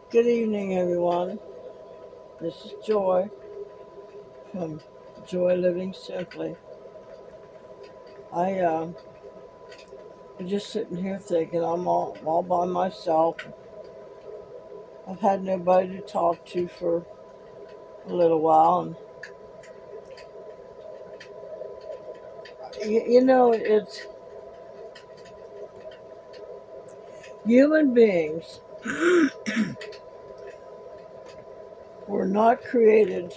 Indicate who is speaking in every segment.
Speaker 1: Good evening, everyone. This is Joy from Joy Living Simply. I was just sitting here thinking I'm all by myself. I've had nobody to talk to for a little while, and it's human beings were not created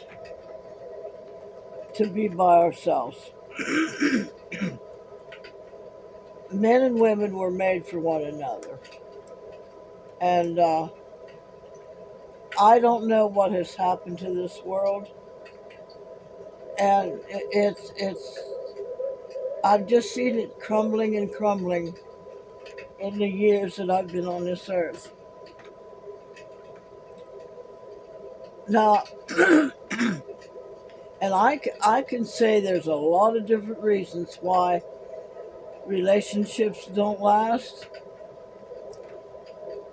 Speaker 1: to be by ourselves. Men and women were made for one another, and I don't know what has happened to this world, and it's I've just seen it crumbling and crumbling in the years that I've been on this earth. Now, and I can say there's a lot of different reasons why relationships don't last.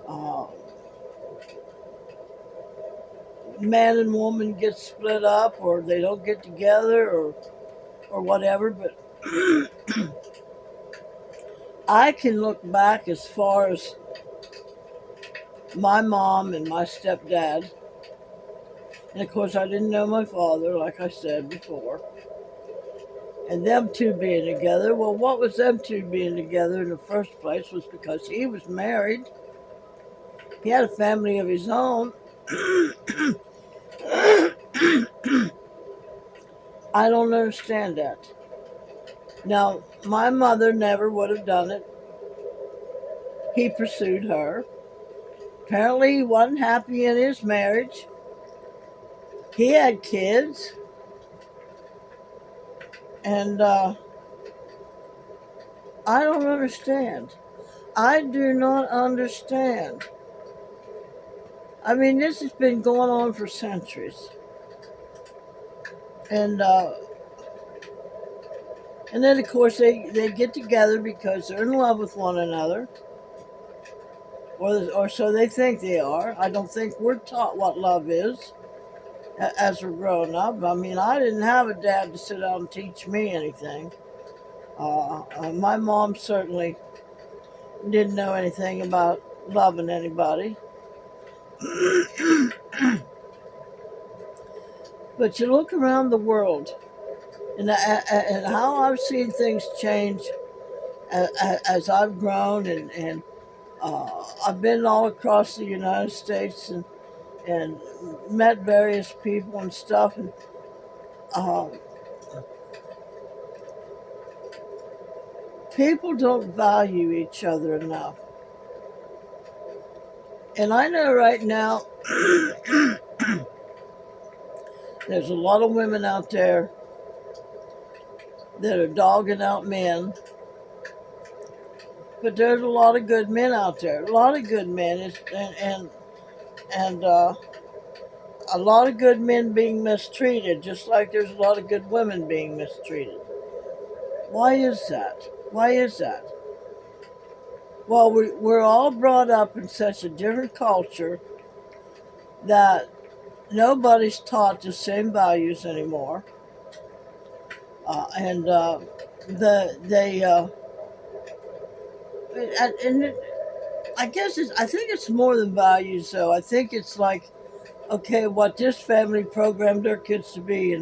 Speaker 1: Uh, Man and woman get split up, or they don't get together, or whatever. But I can look back as far as my mom and my stepdad. And of course, I didn't know my father, like I said before. And them two being together, well, what was them two being together in the first place was because he was married. He had a family of his own. I don't understand that. Now, my mother never would have done it. He pursued her. Apparently, he wasn't happy in his marriage. He had kids. And I don't understand. I do not understand. I mean, this has been going on for centuries. And then, of course, they get together because they're in love with one another. Or so they think they are. I don't think we're taught what love is as we're growing up. I mean, I didn't have a dad to sit down and teach me anything. My mom certainly didn't know anything about loving anybody. But you look around the world, and how I've seen things change as I've grown, and I've been all across the United States and met various people and stuff, and uh, people don't value each other enough. And I know right now there's a lot of women out there that are dogging out men, but there's a lot of good men out there. A lot of good men, and a lot of good men being mistreated, just like there's a lot of good women being mistreated. Why is that? Why is that? Well, we're all brought up in such a different culture that nobody's taught the same values anymore, and the they and I think it's more than values, though. I think it's like, okay, what this family programmed their kids to be,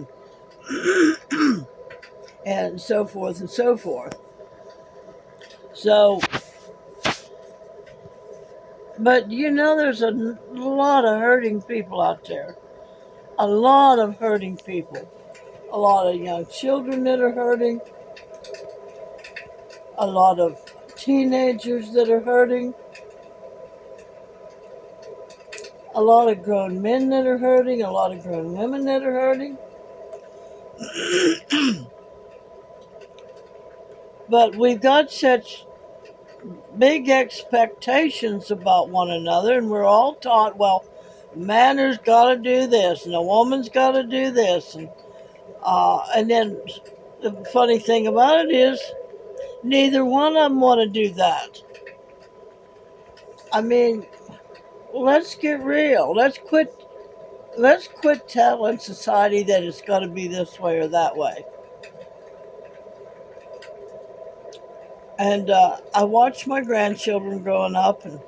Speaker 1: and so forth and so forth. So, but there's a lot of hurting people out there. A lot of hurting people. A lot of young children that are hurting. A lot of teenagers that are hurting. A lot of grown men that are hurting. A lot of grown women that are hurting. But we've got such big expectations about one another, and we're all taught, well, a man has got to do this, and a woman's got to do this, and then the funny thing about it is, neither one of them want to do that. I mean, let's get real. Let's quit telling society that it's got to be this way or that way. And I watched my grandchildren growing up, and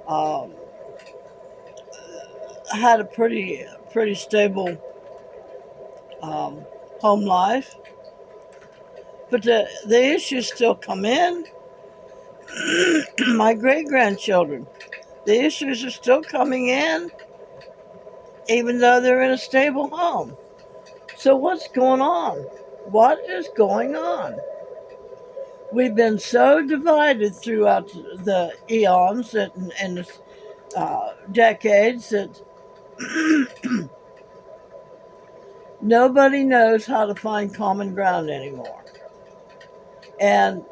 Speaker 1: um, had a pretty stable um, home life. But the issues still come in. My great grandchildren, the issues are still coming in, even though they're in a stable home. So what's going on? What is going on? We've been so divided throughout the eons and the decades that nobody knows how to find common ground anymore. And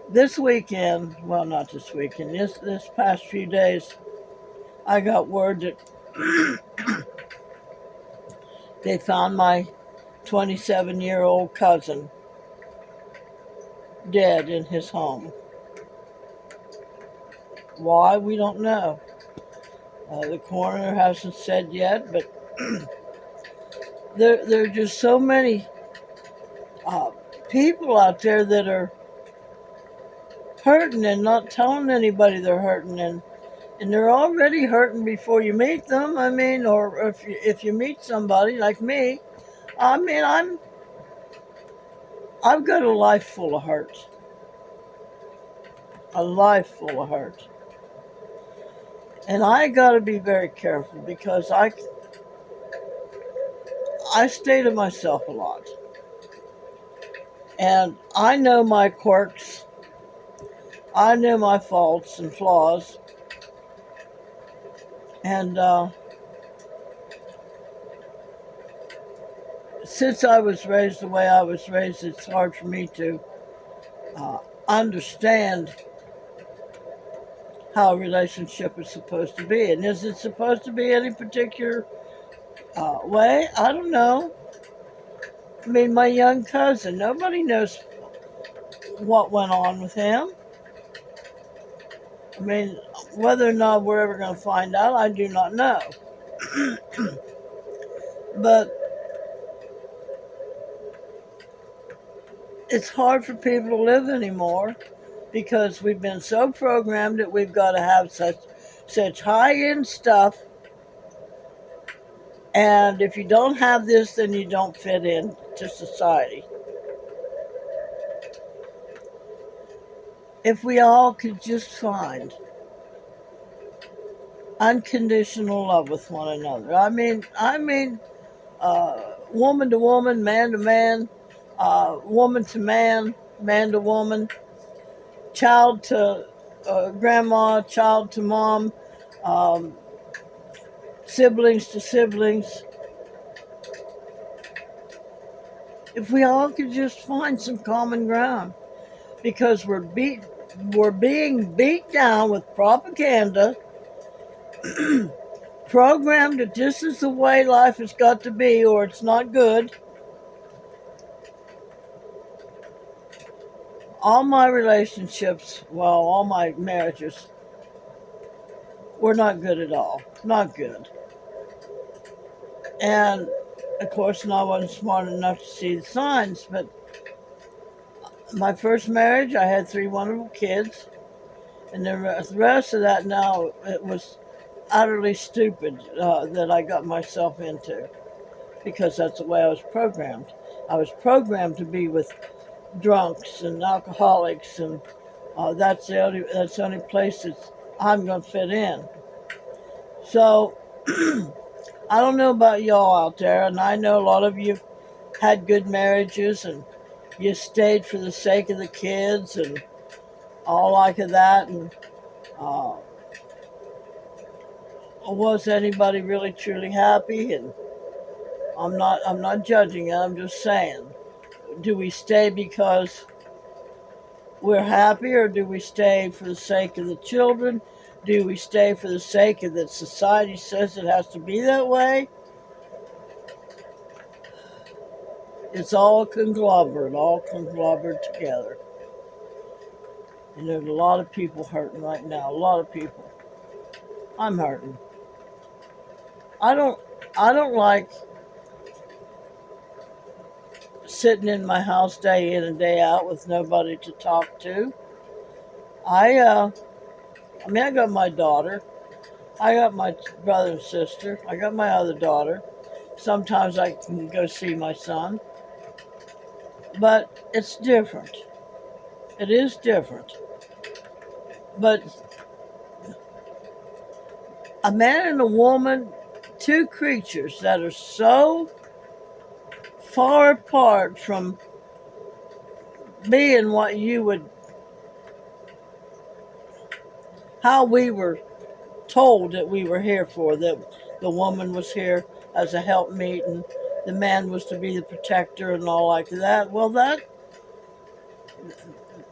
Speaker 1: this weekend, well, not this weekend, this past few days, I got word that they found my 27-year-old cousin dead in his home. Why, we don't know. The coroner hasn't said yet, but there are just so many uh, people out there that are hurting and not telling anybody they're hurting, and they're already hurting before you meet them. I mean, or if you meet somebody like me, I mean, I've got a life full of hurt, a life full of hurt, and I got to be very careful because I stay to myself a lot, and I know my quirks, I know my faults and flaws, and since I was raised the way I was raised, it's hard for me to uh, understand how a relationship is supposed to be. And is it supposed to be any particular way? I don't know. I mean, my young cousin, nobody knows what went on with him. I mean, whether or not we're ever going to find out, I do not know. But it's hard for people to live anymore because we've been so programmed that we've got to have such high-end stuff, and if you don't have this, then you don't fit in to society. If we all could just find unconditional love with one another. Woman to woman, man to man, woman to man, man to woman, child to grandma, child to mom, um, siblings to siblings. If we all could just find some common ground, because we're being beat down with propaganda, programmed that this is the way life has got to be, or it's not good. All my relationships, well, all my marriages were not good at all. Not good. And of course, I wasn't smart enough to see the signs, but my first marriage, I had 3 wonderful kids. And the rest of that now, it was utterly stupid that I got myself into, because that's the way I was programmed. I was programmed to be with drunks and alcoholics, and that's the only place that I'm going to fit in. So I don't know about y'all out there, and I know a lot of you had good marriages and you stayed for the sake of the kids and all like of that, and uh, was anybody really truly happy? And I'm not judging it. I'm just saying, do we stay because we're happy, or do we stay for the sake of the children? Do we stay for the sake of that society says it has to be that way? It's all conglomerate together. And there's a lot of people hurting right now. A lot of people. I'm hurting. I don't I don't like sitting in my house day in and day out with nobody to talk to. I uh I mean, I got my daughter. I got my brother and sister. I got my other daughter. Sometimes I can go see my son. But it's different. It is different. But a man and a woman, two creatures that are so far apart from being what you would, how we were told that we were here for, that the woman was here as a helpmeet and the man was to be the protector and all like that. Well,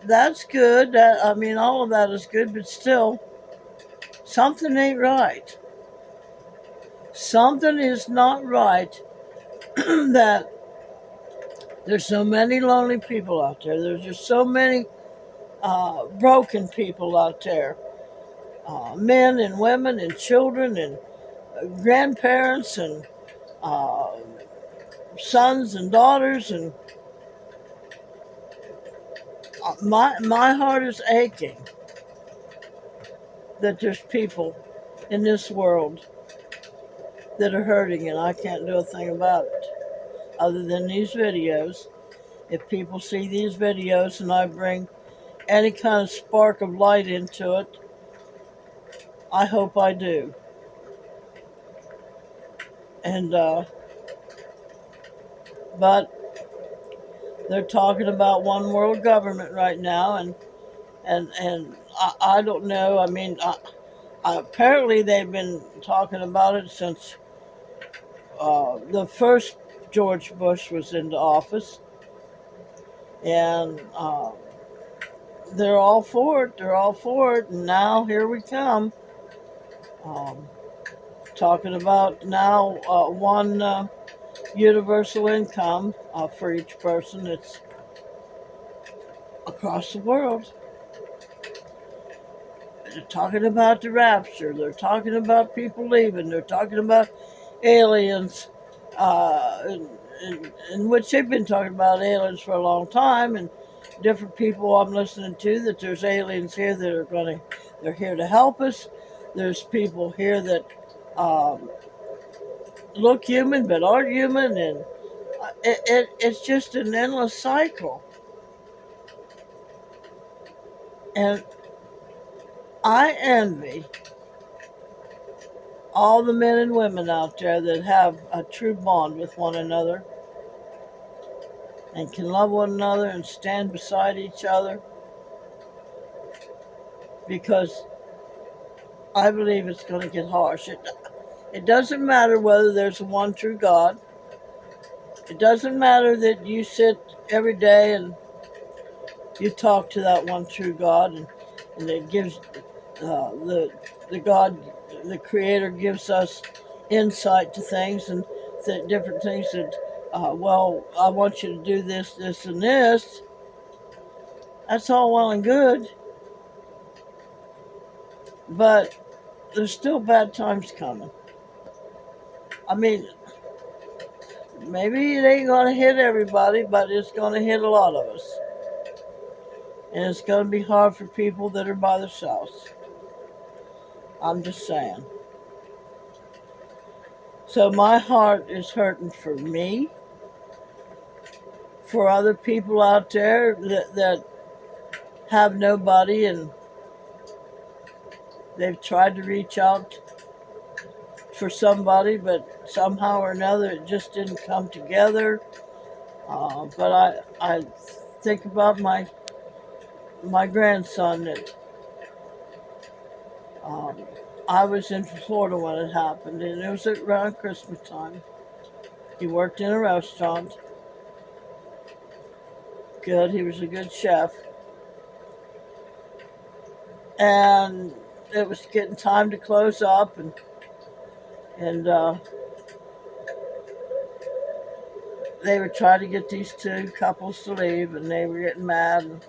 Speaker 1: that's good. I mean, all of that is good, but still, something ain't right. Something is not right that there's so many lonely people out there. There's just so many broken people out there, men and women and children and grandparents and uh, sons and daughters, and my heart is aching that there's people in this world that are hurting, and I can't do a thing about it other than these videos. If people see these videos and I bring any kind of spark of light into it, I hope I do. And but they're talking about one world government right now, and I don't know. I mean, apparently they've been talking about it since the first George Bush was into office, and they're all for it. They're all for it, and now here we come, um, talking about now one universal income for each person. It's across the world. They're talking about the rapture. They're talking about people leaving. They're talking about aliens, in which they've been talking about aliens for a long time, and different people I'm listening to that there's aliens here that are they're here to help us. There's people here that um, look human but aren't human, and it's just an endless cycle. And I envy all the men and women out there that have a true bond with one another and can love one another and stand beside each other, because I believe it's going to get harsh. It doesn't matter whether there's one true God. It doesn't matter that you sit every day and you talk to that one true God, and it gives the God, the Creator, gives us insight to things and different things that, well, I want you to do this, this, and this. That's all well and good, but there's still bad times coming. I mean, maybe it ain't going to hit everybody, but it's going to hit a lot of us. And it's going to be hard for people that are by themselves. I'm just saying. So my heart is hurting for me, for other people out there that have nobody, and they've tried to reach out for somebody, but somehow or another it just didn't come together. But I think about my grandson that um, I was in Florida when it happened, and it was around Christmas time. He worked in a restaurant. Good, he was a good chef. And it was getting time to close up, and they were trying to get these two couples to leave, and they were getting mad.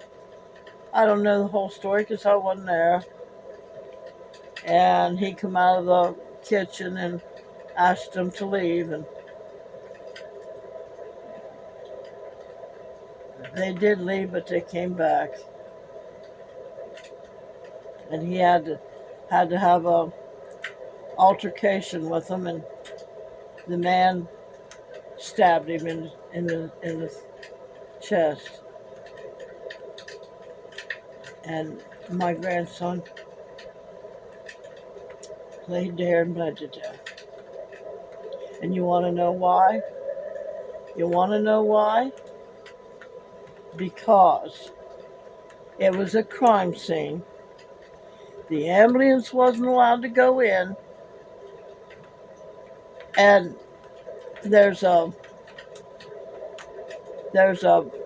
Speaker 1: I don't know the whole story because I wasn't there. And he come out of the kitchen and asked them to leave, and they did leave, but they came back, and he had to have a altercation with them, and the man stabbed him in the chest, and my grandson laid there and bled to death. And you want to know why? You want to know why? Because it was a crime scene. The ambulance wasn't allowed to go in, and there's a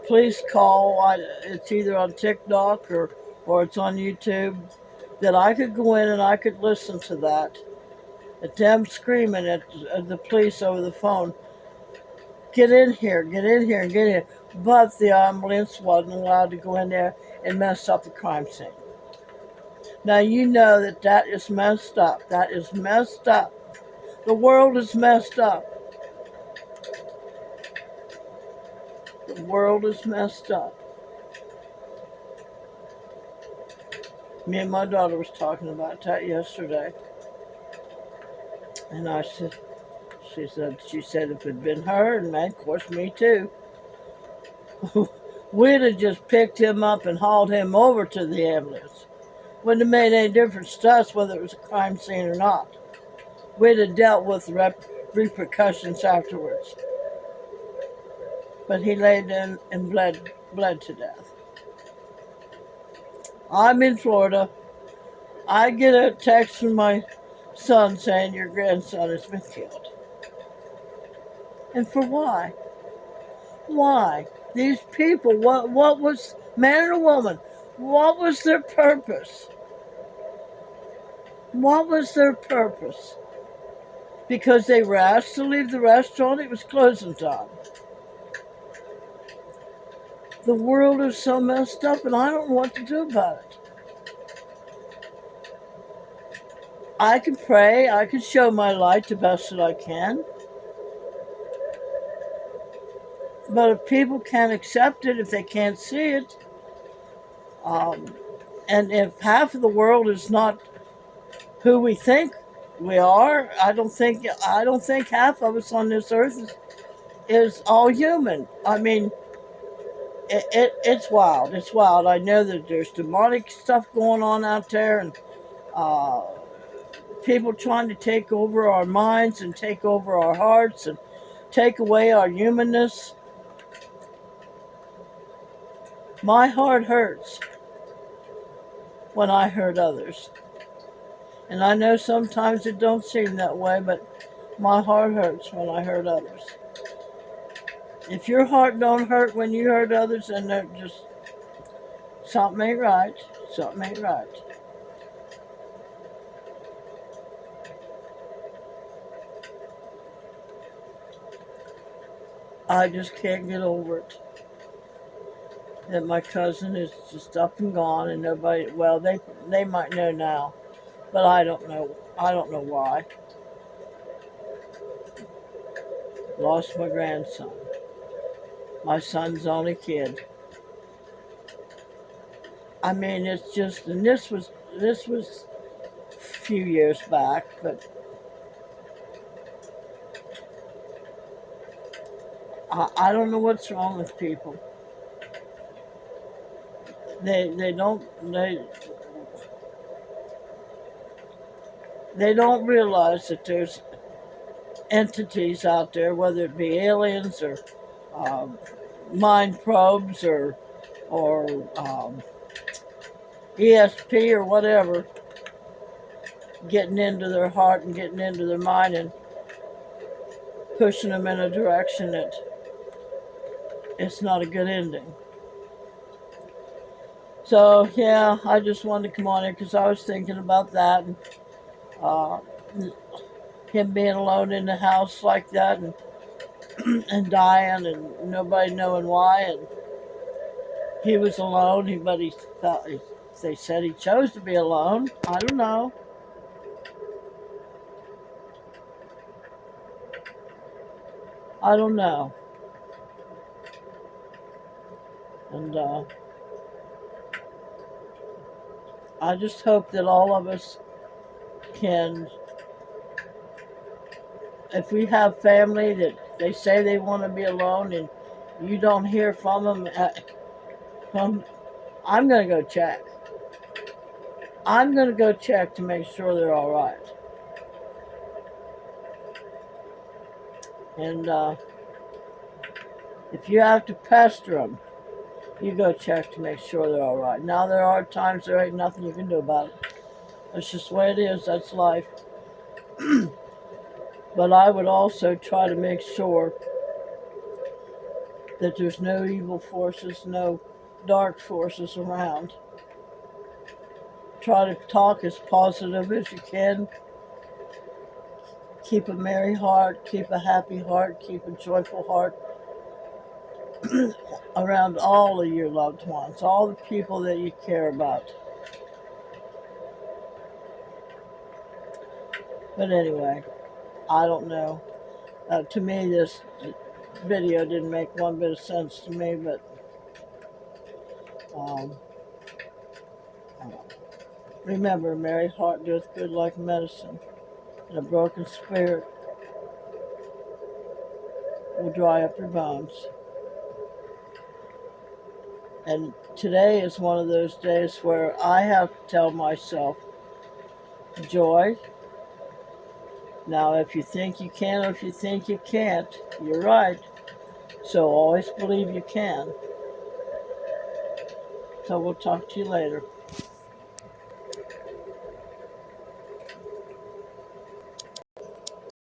Speaker 1: police call. It's either on TikTok or it's on YouTube that I could go in and I could listen to that. At them screaming at the police over the phone, get in here, get in here, get in here. But the ambulance wasn't allowed to go in there and mess up the crime scene. Now you know that is messed up. That is messed up. The world is messed up. The world is messed up. Me and my daughter was talking about that yesterday. And I said, she said if it had been her, and man, of course me too, we'd have just picked him up and hauled him over to the ambulance. Wouldn't have made any difference to us whether it was a crime scene or not. We'd have dealt with the repercussions afterwards. But he laid in and bled to death. I'm in Florida. I get a text from my son saying your grandson has been killed. And for why? Why? These people, what was, man or woman, what was their purpose? What was their purpose? Because they were asked to leave the restaurant, it was closing time. The world is so messed up, and I don't know what to do about it. I can pray, I can show my light the best that I can. But if people can't accept it, if they can't see it, and if half of the world is not who we think we are, I don't think half of us on this earth is all human. I mean, it's wild. It's wild. I know that there's demonic stuff going on out there, and people trying to take over our minds and take over our hearts and take away our humanness. My heart hurts when I hurt others. And I know sometimes it don't seem that way, but my heart hurts when I hurt others. If your heart don't hurt when you hurt others, then just something ain't right. Something ain't right. I just can't get over it. That my cousin is just up and gone, and nobody, well, they might know now, but I don't know. I don't know why. Lost my grandson. My son's only kid. I mean, it's just, and this was a few years back, but I don't know what's wrong with people. They don't realize that there's entities out there, whether it be aliens or mind probes or ESP or whatever, getting into their heart and getting into their mind and pushing them in a direction that it's not a good ending. So yeah, I just wanted to come on here because I was thinking about that, and him being alone in the house like that, and dying, and nobody knowing why, and He was alone, but they said he chose to be alone. I don't know. I don't know. And I just hope that all of us can, if we have family that they say they want to be alone and you don't hear from them, from, I'm going to go check. I'm going to go check to make sure they're all right. And if you have to pester them, you go check to make sure they're all right. Now, there are times there ain't nothing you can do about it. That's just the way it is. That's life. But I would also try to make sure that there's no evil forces, no dark forces around. Try to talk as positive as you can. Keep a merry heart, keep a happy heart, keep a joyful heart around all of your loved ones, all the people that you care about. But anyway, I don't know. To me, this video didn't make one bit of sense to me, but um, remember, a merry heart doeth good like medicine, and a broken spirit will dry up your bones. And today is one of those days where I have to tell myself, Joy, now if you think you can or if you think you can't, you're right. So always believe you can. So we'll talk to you later.